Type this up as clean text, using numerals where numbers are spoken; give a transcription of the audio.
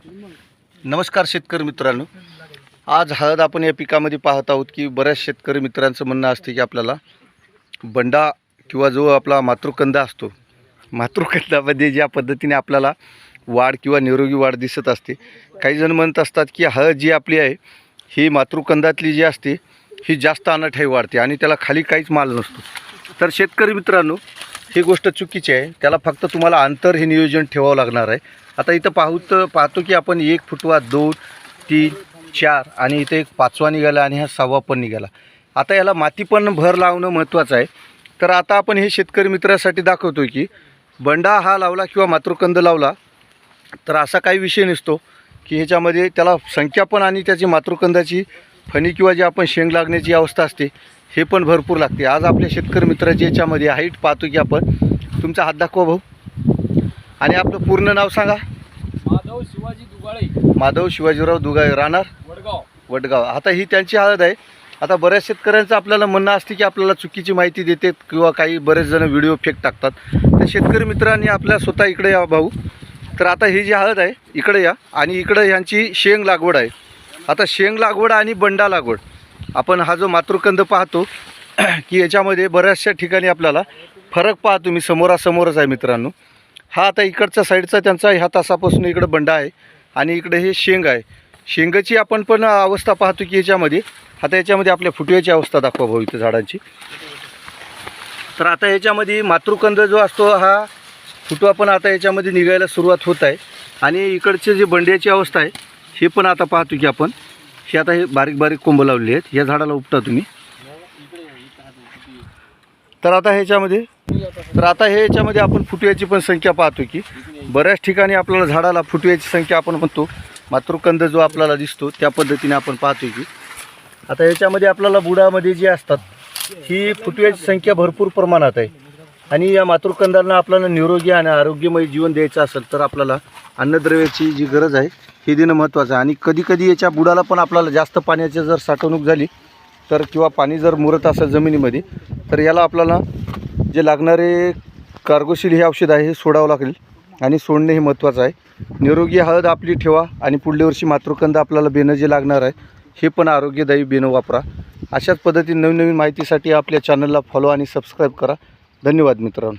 नमस्कार शेतकरी मित्रांनो, आज हळद आपण या पिकामध्ये पाहत आहोत की बऱ्याच शेतकरी मित्रांचं म्हणणं असते की आपल्याला बंडा किंवा जो आपला मातृकंद असतो, मातृकंदामध्ये ज्या पद्धतीने आपल्याला वाढ किंवा निरोगी वाढ दिसत असते, काही जण म्हणत असतात की हळद जी आपली आहे ही मातृकंदातली जी असते ही जास्त अनठाई वाढते आणि त्याला खाली काहीच माल नसतो. तर शेतकरी मित्रांनो, ही गोष्ट चुकीची आहे. त्याला फक्त तुम्हाला अंतर हे नियोजन ठेवावं लागणार आहे. आता इथं पाहतो की आपण 1 फुटवा 2, 3, 4 आणि इथे एक 5वा निघाला आणि हा 6वा पण निघाला. आता याला माती पण भर लावणं महत्त्वाचं आहे. तर आता आपण हे शेतकरी मित्रासाठी दाखवतो की बंडा हा लावला किंवा मातृकंद लावला तर असा काही विषय नसतो की ह्याच्यामध्ये त्याला संख्या पण आणि त्याची मातृकंदाची फणी किंवा जे आपण शेंग लागण्याची अवस्था असते हे पण भरपूर लागते. आज आपल्या शेतकरी मित्राची याच्यामध्ये हाईट पाहतो की आपण, तुमचा हात दाखवा भाऊ आणि आपलं पूर्ण नाव सांगा. माधव शिवाजी दुगाळे, माधव शिवाजीराव दुगाळे, राहणार वडगाव. आता ही त्यांची हळद आहे. आता बऱ्याच शेतकऱ्यांचं आपल्याला म्हणणं असते की आपल्याला चुकीची माहिती देते किंवा काही बरेच जण व्हिडिओ फेक टाकतात. तर शेतकरी मित्रांनी आपल्या स्वतः इकडे या भाऊ. तर आता ही जी हळद आहे इकडे या आणि इकडे ह्यांची शेंग लागवड आहे. आता शेंग लागवड आणि बंडा लागवड, आपण हा जो मातृकंद पाहतो की याच्यामध्ये बऱ्याचशा ठिकाणी आपल्याला फरक पाहतो. मी समोरासमोरच आहे मित्रांनो. हा आता इकडच्या साईडचा त्यांचा ह्या तासापासून इकडं बंडा आहे आणि इकडे हे शेंग आहे. शेंगाची आपण पण अवस्था पाहतो की याच्यामध्ये, आता याच्यामध्ये आपल्या फुटव्याची अवस्था दाखवा भाऊ इथं झाडांची. तर आता याच्यामध्ये मातृकंद जो असतो हा फुटवा पण आता याच्यामध्ये निघायला सुरुवात होत आहे आणि इकडचे जे बंड्याची अवस्था आहे हे पण आता पाहतो की आपण, हे आता हे बारीक बारीक कोंब लावलेले आहेत. या झाडाला उपटा तुम्ही. तर आता ह्याच्यामध्ये आपण फुटव्याची पण संख्या पाहतो की बऱ्याच ठिकाणी आपल्याला झाडाला फुटव्याची संख्या आपण म्हणतो मातृकंद जो आपल्याला दिसतो त्या पद्धतीने आपण पाहतो की आता याच्यामध्ये आपल्याला बुडामध्ये जे असतात ही फुटव्याची संख्या भरपूर प्रमाणात आहे. आणि या मातृकंदांना आपल्याला निरोगी आणि आरोग्यमय जीवन द्यायचं असेल तर आपल्याला अन्नद्रव्याची जी गरज आहे हे देणं महत्त्वाचं आहे. आणि कधीकधी याच्या बुडाला पण आपल्याला जास्त पाण्याची जर साठवणूक झाली तर किंवा पाणी जर मुरत असेल जमिनीमध्ये तर याला आपल्याला जे लागणारे कार्गोशील हे औषध आहे हे सोडावं लागेल आणि सोडणे हे महत्त्वाचं आहे. निरोगी हळद आपली ठेवा आणि पुढल्या वर्षी मातृकंद आपल्याला बेणं जे लागणार आहे हे पण आरोग्यदायी बेणं वापरा. अशाच पद्धतीने नवीन माहितीसाठी आपल्या चॅनलला फॉलो आणि सबस्क्राईब करा. धन्यवाद मित्रांनो.